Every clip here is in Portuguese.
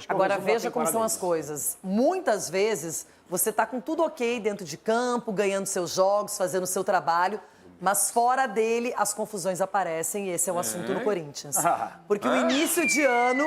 Agora, veja como são as coisas. Muitas vezes, você está com tudo ok dentro de campo, ganhando seus jogos, fazendo o seu trabalho, mas fora dele, as confusões aparecem e esse é o assunto no Corinthians. Porque o início de ano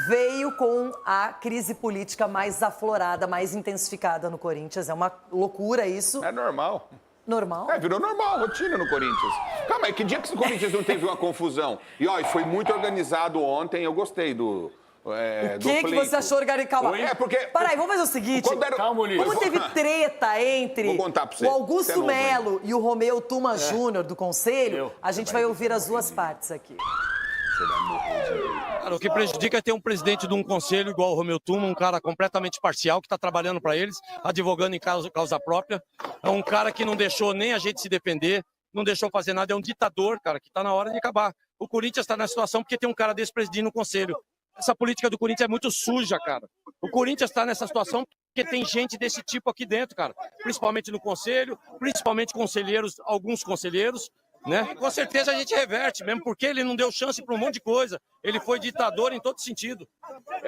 veio com a crise política mais aflorada, mais intensificada no Corinthians. É uma loucura isso. É normal. Normal? Virou normal, rotina no Corinthians. Calma aí, que dia que o Corinthians não teve uma confusão? E, ó, foi muito organizado ontem, eu gostei do... o que você achou organizado? Calma. Porque... Peraí, vamos fazer o seguinte. Calma, Ulisses. Como teve treta entre o Augusto Melo e o Romeu Tuma Júnior do Conselho, a gente vai ouvir as duas partes aqui. Você vai morrer de rir. Cara, o que prejudica é ter um presidente de um conselho igual o Romeu Tuma, um cara completamente parcial, que está trabalhando para eles, advogando em causa própria. É um cara que não deixou nem a gente se defender, não deixou fazer nada, é um ditador, cara, que está na hora de acabar. O Corinthians está na situação porque tem um cara desse presidindo o conselho. Essa política do Corinthians é muito suja, cara. O Corinthians está nessa situação porque tem gente desse tipo aqui dentro, cara. Principalmente no conselho, principalmente conselheiros, alguns conselheiros, né? Com certeza a gente reverte, mesmo porque ele não deu chance para um monte de coisa. Ele foi ditador em todo sentido.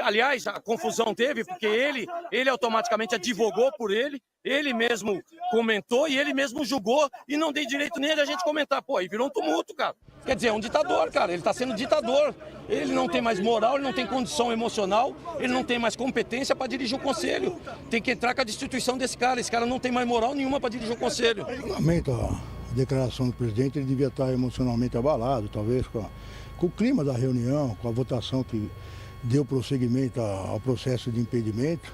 Aliás, a confusão teve porque ele automaticamente advogou por ele mesmo comentou e ele mesmo julgou e não deu direito nem a gente comentar. Pô, aí virou um tumulto, cara. Quer dizer, é um ditador, cara. Ele está sendo ditador. Ele não tem mais moral, ele não tem condição emocional, ele não tem mais competência para dirigir o conselho. Tem que entrar com a destituição desse cara. Esse cara não tem mais moral nenhuma para dirigir o conselho. Lamento a declaração do presidente, ele devia estar emocionalmente abalado, talvez com o clima da reunião, com a votação que deu prosseguimento ao processo de impedimento.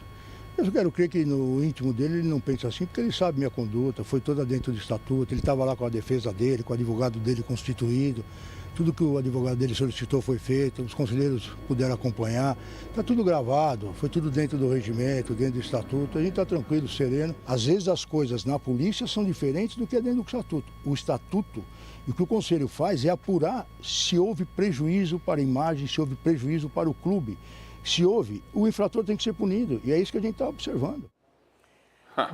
Eu quero crer que no íntimo dele ele não pensa assim, porque ele sabe minha conduta, foi toda dentro do estatuto, ele estava lá com a defesa dele, com o advogado dele constituído, tudo que o advogado dele solicitou foi feito, os conselheiros puderam acompanhar, está tudo gravado, foi tudo dentro do regimento, dentro do estatuto, a gente está tranquilo, sereno. Às vezes as coisas na polícia são diferentes do que é dentro do estatuto. O estatuto, e o que o conselho faz é apurar se houve prejuízo para a imagem, se houve prejuízo para o clube. Se houve, o infrator tem que ser punido. E é isso que a gente está observando.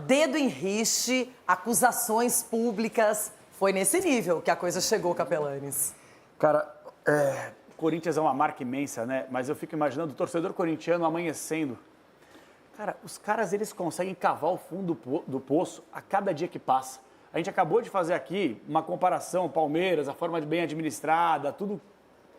Dedo em riste, acusações públicas. Foi nesse nível que a coisa chegou, Capelanes. Cara, Corinthians é uma marca imensa, né? Mas eu fico imaginando o torcedor corintiano amanhecendo. Cara, os caras, eles conseguem cavar o fundo do poço a cada dia que passa. A gente acabou de fazer aqui uma comparação, Palmeiras, a forma de bem administrada, tudo.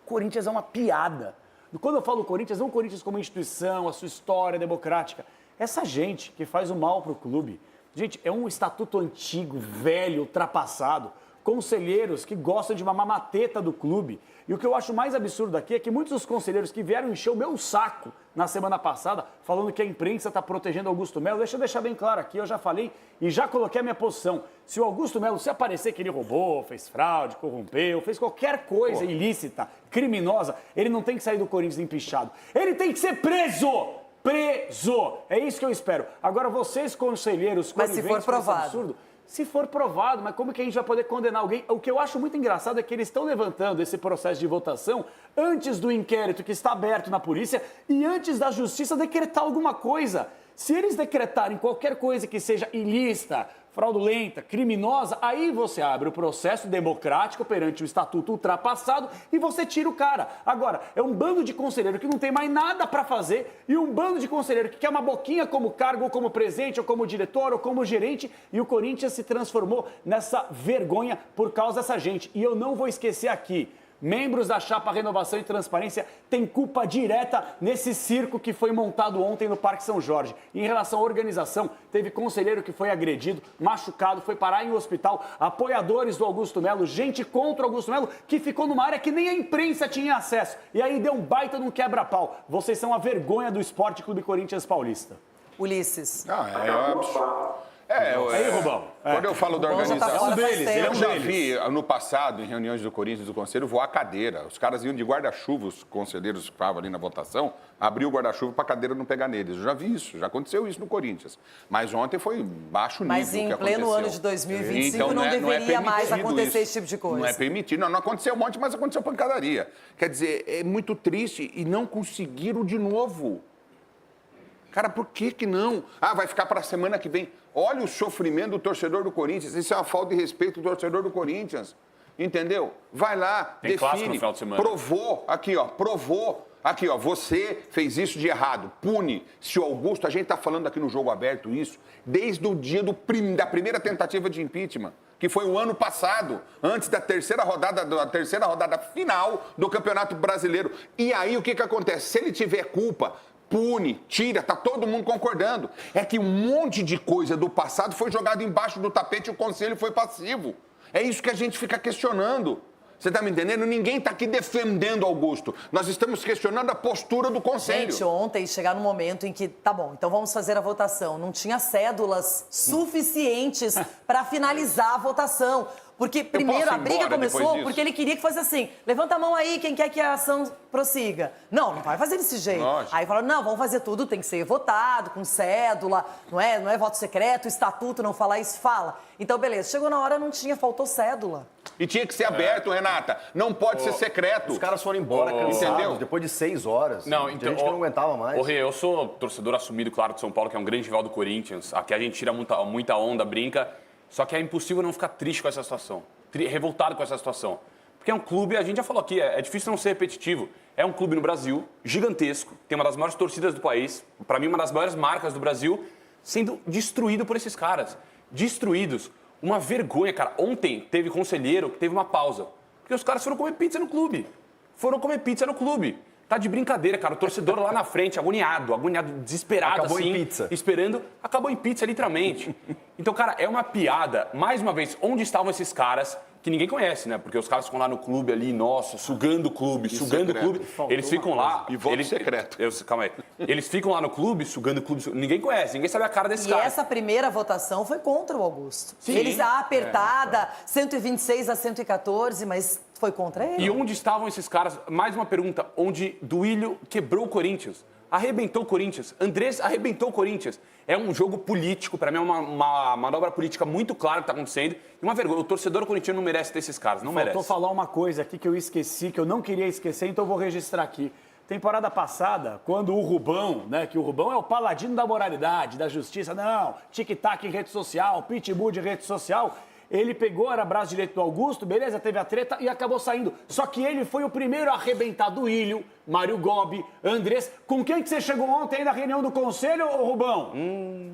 Corinthians é uma piada. Quando eu falo Corinthians, não o Corinthians como instituição, a sua história democrática. Essa gente que faz o mal para o clube. Gente, é um estatuto antigo, velho, ultrapassado. Conselheiros que gostam de uma mamateta do clube. E o que eu acho mais absurdo aqui é que muitos dos conselheiros que vieram encher o meu saco na semana passada, falando que a imprensa está protegendo Augusto Melo, deixa eu deixar bem claro aqui, eu já falei e já coloquei a minha posição. Se o Augusto Melo se aparecer que ele roubou, fez fraude, corrompeu, fez qualquer coisa ilícita, criminosa, ele não tem que sair do Corinthians empichado. Ele tem que ser preso! Preso! É isso que eu espero. Agora, vocês, conselheiros, mas se for provado. Absurdo, se for provado, mas como que a gente vai poder condenar alguém? O que eu acho muito engraçado é que eles estão levantando esse processo de votação antes do inquérito que está aberto na polícia e antes da justiça decretar alguma coisa. Se eles decretarem qualquer coisa que seja ilícita, fraudulenta, criminosa, aí você abre o processo democrático perante o estatuto ultrapassado e você tira o cara. Agora, é um bando de conselheiro que não tem mais nada para fazer e um bando de conselheiro que quer uma boquinha como cargo, ou como presidente, ou como diretor, ou como gerente, e o Corinthians se transformou nessa vergonha por causa dessa gente. E eu não vou esquecer aqui, membros da Chapa Renovação e Transparência têm culpa direta nesse circo que foi montado ontem no Parque São Jorge. Em relação à organização, teve conselheiro que foi agredido, machucado, foi parar em um hospital, apoiadores do Augusto Melo, gente contra o Augusto Melo, que ficou numa área que nem a imprensa tinha acesso. E aí deu um baita num quebra-pau. Vocês são a vergonha do Esporte Clube Corinthians Paulista. Ulisses. Aí, Rubão. Quando eu falo da organização, eu já vi no passado, em reuniões do Corinthians e do Conselho, voar cadeira. Os caras iam de guarda-chuva, os conselheiros que estavam ali na votação, abriu o guarda-chuva para a cadeira não pegar neles. Eu já vi isso, já aconteceu isso no Corinthians. Mas ontem foi baixo nível. Mas em pleno ano de 2025 então, não deveria mais acontecer esse tipo de coisa. Não é permitido. Não aconteceu um monte, mas aconteceu pancadaria. Quer dizer, é muito triste e não conseguiram de novo. Cara, por que não? Vai ficar para a semana que vem. Olha o sofrimento do torcedor do Corinthians. Isso é uma falta de respeito do torcedor do Corinthians. Entendeu? Vai lá, Tem clássico no final de semana. Provou, aqui ó, provou. Aqui, ó, você fez isso de errado, pune. Se o Augusto, a gente tá falando aqui no Jogo Aberto isso, desde o dia da primeira tentativa de impeachment, que foi o ano passado, antes da terceira rodada final do Campeonato Brasileiro. E aí, o que acontece? Se ele tiver culpa, pune, tira, tá todo mundo concordando. É que um monte de coisa do passado foi jogado embaixo do tapete e o Conselho foi passivo. É isso que a gente fica questionando. Você tá me entendendo? Ninguém tá aqui defendendo Augusto. Nós estamos questionando a postura do Conselho. Gente, ontem chegar no momento em que, tá bom, então vamos fazer a votação. Não tinha cédulas suficientes para finalizar a votação. Porque, primeiro, a briga começou porque ele queria que fosse assim. Levanta a mão aí, quem quer que a ação prossiga. Não vai fazer desse jeito. Nossa. Aí falaram, não, vamos fazer tudo, tem que ser votado, com cédula, não é voto secreto, estatuto, não falar isso, fala. Então, beleza, chegou na hora, não tinha, faltou cédula. E tinha que ser aberto, Renata. Não pode ser secreto. Os caras foram embora cansados, entendeu? depois de 6 horas. Não, Tinha gente que não aguentava mais. Rê, eu sou torcedor assumido, claro, de São Paulo, que é um grande rival do Corinthians. Aqui a gente tira muita onda, brinca. Só que é impossível não ficar triste com essa situação. Revoltado com essa situação. Porque é um clube, a gente já falou aqui, é difícil não ser repetitivo. É um clube no Brasil, gigantesco, tem uma das maiores torcidas do país, para mim uma das maiores marcas do Brasil, sendo destruído por esses caras. Destruídos. Uma vergonha, cara. Ontem teve conselheiro que teve uma pausa. Porque os caras foram comer pizza no clube. Tá de brincadeira, cara. O torcedor lá na frente, agoniado, desesperado, acabou assim. Em pizza. Esperando. Acabou em pizza, literalmente. Então, cara, é uma piada. Mais uma vez, onde estavam esses caras que ninguém conhece, né? Porque os caras ficam lá no clube ali, nossa, sugando o clube, sugando o clube. Eles ficam lá... E voto secreto. Calma aí. Eles ficam lá no clube, sugando o clube. Ninguém conhece, ninguém sabe a cara desses caras. E essa primeira votação foi contra o Augusto. Sim. Eles, apertada, 126 a 114, mas foi contra ele. E onde estavam esses caras? Mais uma pergunta. Onde Duílio quebrou o Corinthians. Arrebentou o Corinthians. Andrés arrebentou o Corinthians. É um jogo político. Para mim é uma manobra política muito clara que está acontecendo. E uma vergonha. O torcedor corintiano não merece ter esses caras. Não merece. Faltou falar uma coisa aqui que eu esqueci, que eu não queria esquecer, então eu vou registrar aqui. Temporada passada, quando o Rubão, né, que o Rubão é o paladino da moralidade, da justiça, não, tic-tac em rede social, pitbull de rede social... Ele pegou, era braço direito do Augusto, beleza, teve a treta e acabou saindo. Só que ele foi o primeiro a arrebentar Duílio, Mário Gobi, Andrés. Com quem que você chegou ontem aí na reunião do conselho, ô Rubão?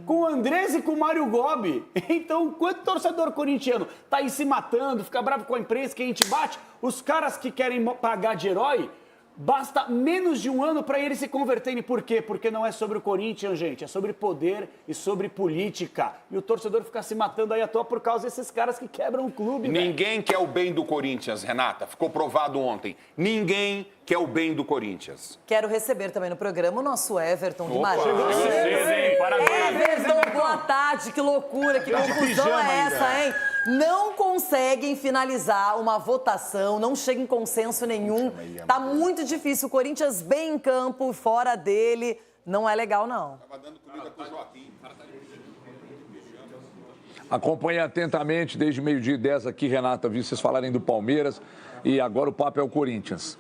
Com o Andrés e com o Mário Gobi. Então, quanto torcedor corintiano tá aí se matando, fica bravo com a imprensa, que a gente bate, os caras que querem pagar de herói... Basta menos de um ano para eles se converterem. Por quê? Porque não é sobre o Corinthians, gente. É sobre poder e sobre política. E o torcedor fica se matando aí à toa por causa desses caras que quebram o clube. Ninguém quer o bem do Corinthians, Renata. Ficou provado ontem. Ninguém quer o bem do Corinthians. Quero receber também no programa o nosso Everton Guimarães. Parabéns. Everton, boa tarde. Que loucura, que confusão é essa, hein? Não conseguem finalizar uma votação, não chega em consenso nenhum. Tá muito difícil. O Corinthians bem em campo, fora dele. Não é legal, não. Acompanhei atentamente desde meio-dia e 10 aqui, Renata, vi vocês falarem do Palmeiras e agora o papo é o Corinthians.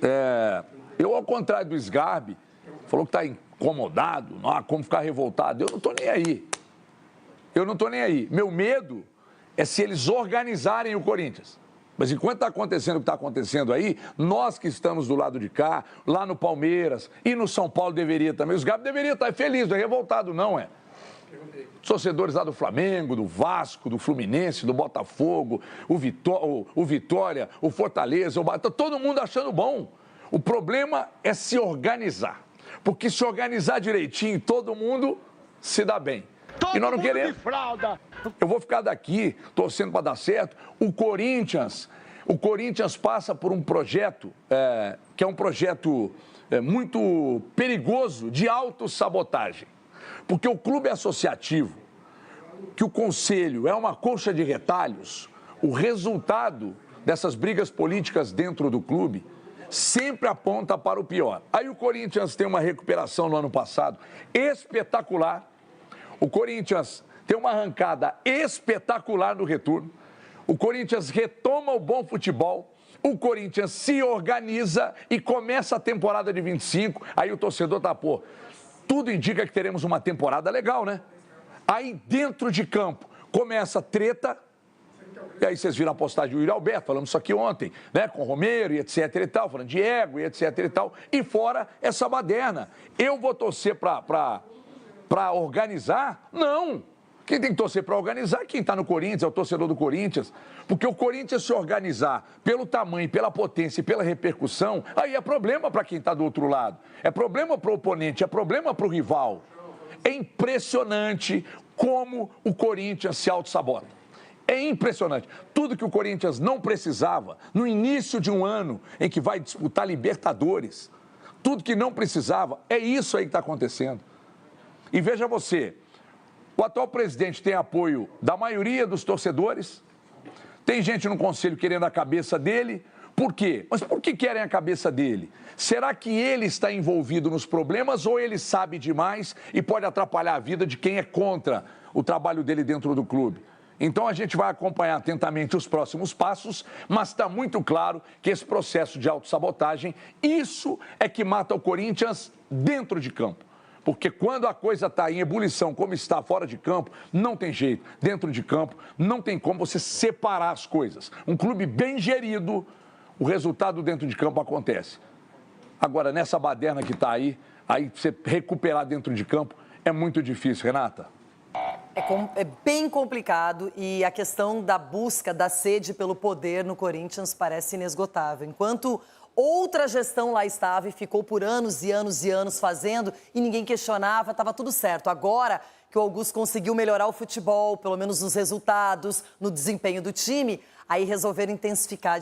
Eu, ao contrário do Sgarbi, falou que está incomodado, não há como ficar revoltado. Eu não estou nem aí. Meu medo é se eles organizarem o Corinthians. Mas enquanto está acontecendo o que está acontecendo aí, nós que estamos do lado de cá, lá no Palmeiras e no São Paulo deveria também. O Sgarbi deveria estar feliz, não é revoltado não, é. Os torcedores lá do Flamengo, do Vasco, do Fluminense, do Botafogo, o Vitória, o Fortaleza, tá todo mundo achando bom. O problema é se organizar. Porque se organizar direitinho, todo mundo se dá bem. E nós não queremos. Eu vou ficar daqui torcendo para dar certo. O Corinthians passa por um projeto que é um projeto muito perigoso de autossabotagem. Porque o clube associativo, que o conselho é uma colcha de retalhos, o resultado dessas brigas políticas dentro do clube sempre aponta para o pior. Aí o Corinthians tem uma recuperação no ano passado espetacular. O Corinthians tem uma arrancada espetacular no retorno. O Corinthians retoma o bom futebol. O Corinthians se organiza e começa a temporada de 25. Aí o torcedor tá, tudo indica que teremos uma temporada legal, né? Aí dentro de campo começa treta, E aí vocês viram a postagem do Yuri Alberto, falando isso aqui ontem, né? Com o Romero e etc e tal, falando de ego e etc e tal. E fora essa baderna. Eu vou torcer para organizar? Não. Quem tem que torcer para organizar é quem está no Corinthians, é o torcedor do Corinthians. Porque o Corinthians se organizar pelo tamanho, pela potência e pela repercussão, aí é problema para quem está do outro lado. É problema para o oponente, é problema para o rival. É impressionante como o Corinthians se auto-sabota. É impressionante. Tudo que o Corinthians não precisava, no início de um ano em que vai disputar Libertadores, tudo que não precisava, é isso aí que está acontecendo. E veja você, o atual presidente tem apoio da maioria dos torcedores, tem gente no conselho querendo a cabeça dele. Por quê? Mas por que querem a cabeça dele? Será que ele está envolvido nos problemas ou ele sabe demais e pode atrapalhar a vida de quem é contra o trabalho dele dentro do clube? Então a gente vai acompanhar atentamente os próximos passos, mas está muito claro que esse processo de autossabotagem, isso é que mata o Corinthians dentro de campo. Porque quando a coisa está em ebulição, como está fora de campo, não tem jeito. Dentro de campo, não tem como você separar as coisas. Um clube bem gerido, o resultado dentro de campo acontece. Agora, nessa baderna que está aí você recuperar dentro de campo é muito difícil, Renata. É bem complicado e a questão da busca, da sede pelo poder no Corinthians parece inesgotável. Enquanto outra gestão lá estava e ficou por anos e anos e anos fazendo e ninguém questionava, estava tudo certo. Agora que o Augusto conseguiu melhorar o futebol, pelo menos nos resultados, no desempenho do time, aí resolveram intensificar